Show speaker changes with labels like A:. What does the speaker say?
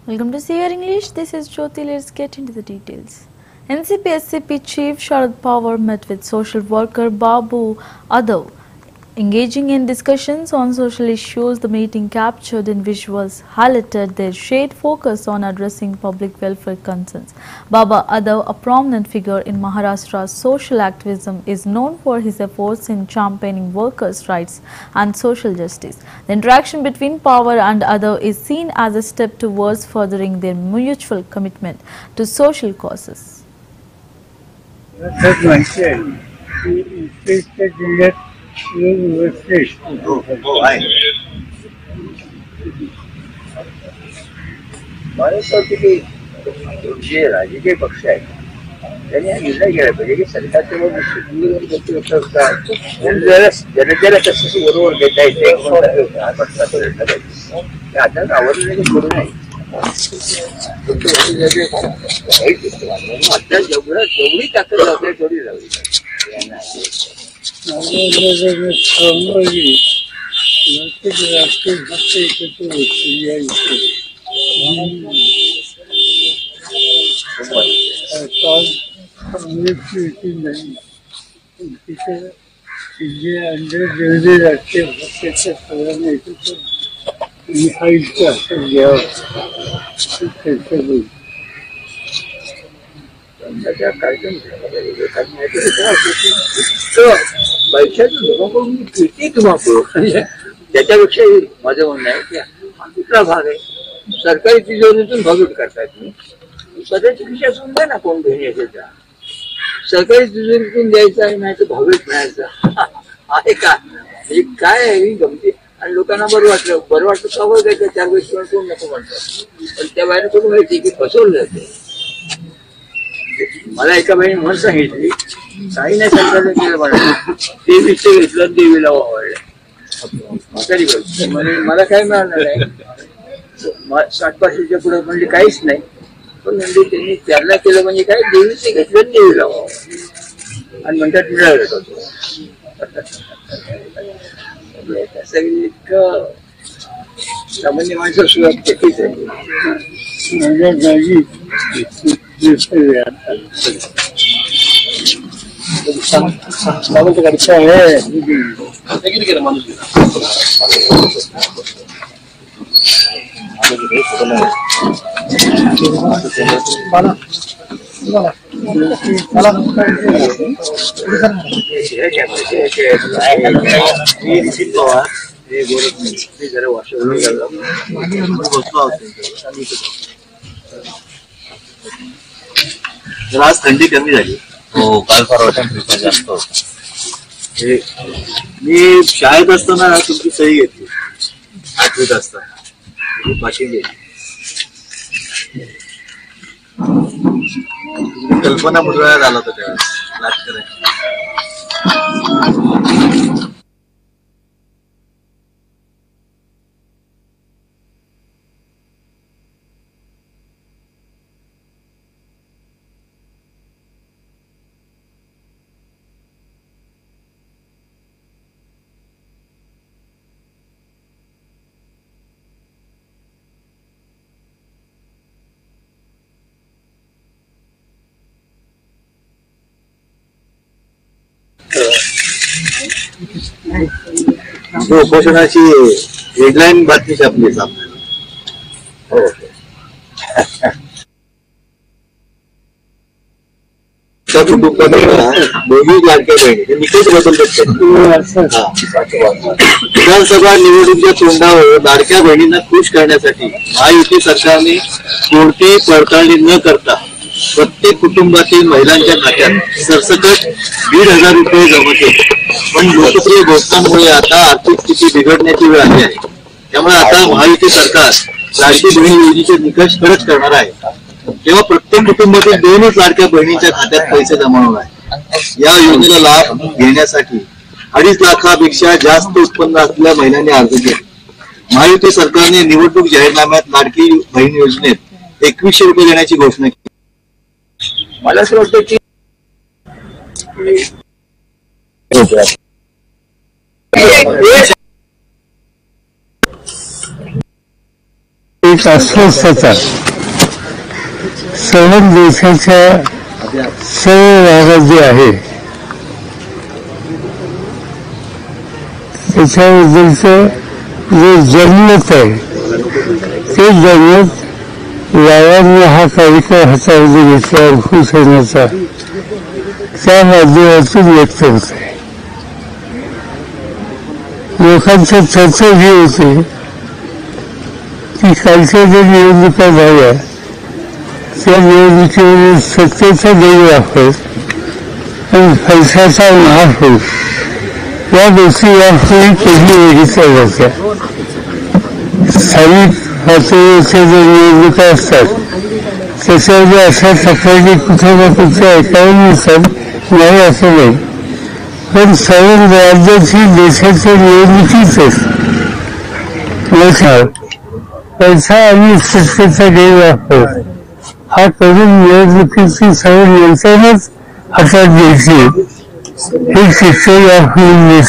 A: Welcome to CR English. This is Jyoti. Let's get into the details. NCP SCP Chief Sharad Pawar met with social worker Babu Adav. Engaging in discussions on social issues, the meeting captured in visuals highlighted their shared focus on addressing public welfare concerns. Baba Adav, a prominent figure in Maharashtra's social activism, is known for his efforts in championing workers' rights and social justice. The interaction between Pawar and Adav is seen as a step towards furthering their mutual commitment to social causes.
B: जे राजकीय पक्ष आहेत त्यांनी हा निर्णय घ्यायला पाहिजे की सरकारच्या जनतेला कसं बरोबर देता येते आता आवडलेलं करू नये आता जेवढी ताकद लावते तेवढी लावली कार्यक्रम त्याच्यापेक्षा माझं म्हणणं आहे की हा कुठला भाग आहे सरकारी तिजोरीतून भागवत करतायत तुम्ही स्वतःच्या खिशातून द्या ना कोण बहिणी असेल त्या सरकारी तिजोरीतून द्यायचा आहे नाही तर भागवत मिळायचा आहे का हे काय आहे गमती आणि लोकांना बरं वाटतं सवय द्यायचं 4 गोष्टी कोण नको म्हणतात पण त्या बाहेर कोण माहिती की फसवलं जाते मला एका बहिणी म्हणून सांगितली काही नाही सरकारने केलं म्हणा देवीचं घेतलं देवीला आवडलं म्हातारी बोलते मला काय मिळालं नाही 60-65च्या पुढे म्हणजे काहीच नाही पण म्हणजे त्यांनी त्यांना केलं म्हणजे काय देवीचे घेतलं देवीला आणि म्हणतात मिळालं होतो सगळी इतकं सामान्य माणसं सुद्धा तेच आहे
C: आज थंडी कमी झाली हो काल परवा टेम्परेचर जास्त होतं मी शाळेत असताना तुमची सही घेतली 8वीत असताना पाशी गेली कल्पना मुजळ्यात आला होता तेव्हा नाटक उपोषणाची हेडलाईन बातमी छापली हो दोन्ही लाडक्या बहिणी निकष बदलतात विधानसभा निवडणुकीच्या तोंडावर लाडक्या बहिणींना खुश करण्यासाठी महायुती सरकारने कोणतीही पडताळणी न करता प्रत्येक कुटुंबातील महिलांच्या खात्यात सरसकट 1,500 रुपये जमा केले पण लोकप्रिय घोषणांमुळे आता आर्थिक स्थिती बिघडण्याची वेळ आली आहे त्यामुळे आता महायुती सरकार लाडकी बहीण योजनेचे निकष कडक करणार आहे तेव्हा प्रत्येक कुटुंबातील 2च लाडक्या बहिणींच्या खात्यात पैसे जमा होणार आहे या योजनेला लाभ घेण्यासाठी 2.5 लाखापेक्षा जास्त उत्पन्न असलेल्या महिलांनी अर्ज केले महायुती सरकारने निवडणूक जाहीरनाम्यात लाडकी बहीण योजनेत 2100 रुपये देण्याची घोषणा केली
B: मला असं वाटतं की
D: एक अस्वस्थता सर्व देशाच्या सर्व भागात जी आहे त्याच्याबद्दलचं जे जनमत आहे ते जनमत गावांना हा कार्यक्रम हातामध्ये घेतला खुश होण्याचा त्या माध्यमातून व्यक्त होत आहे. लोकांच्या चर्चा जी होते की कालच्या ज्या निवडणुका झाल्या त्या निवडणुकीमध्ये सत्तेचा गैरवापर आणि पैशाचा महापूर या गोष्टी यापूर्वी कधी बघितल्या जात्या. स्थानिक पातळीवरच्या ज्या निवडणुका असतात त्याच्यामध्ये अशा तक्रारी कुठे ना कुठे ऐकायला मिळतात नाही असं नाही, पण सर्व राज्याची देशाच्या निवडणुकीतच पैसा आणि सत्तेचा गैरवापर हा करून निवडणुकीची सर्व यंत्रणच हातात घ्यायची हे शिक्षण यापूर्वी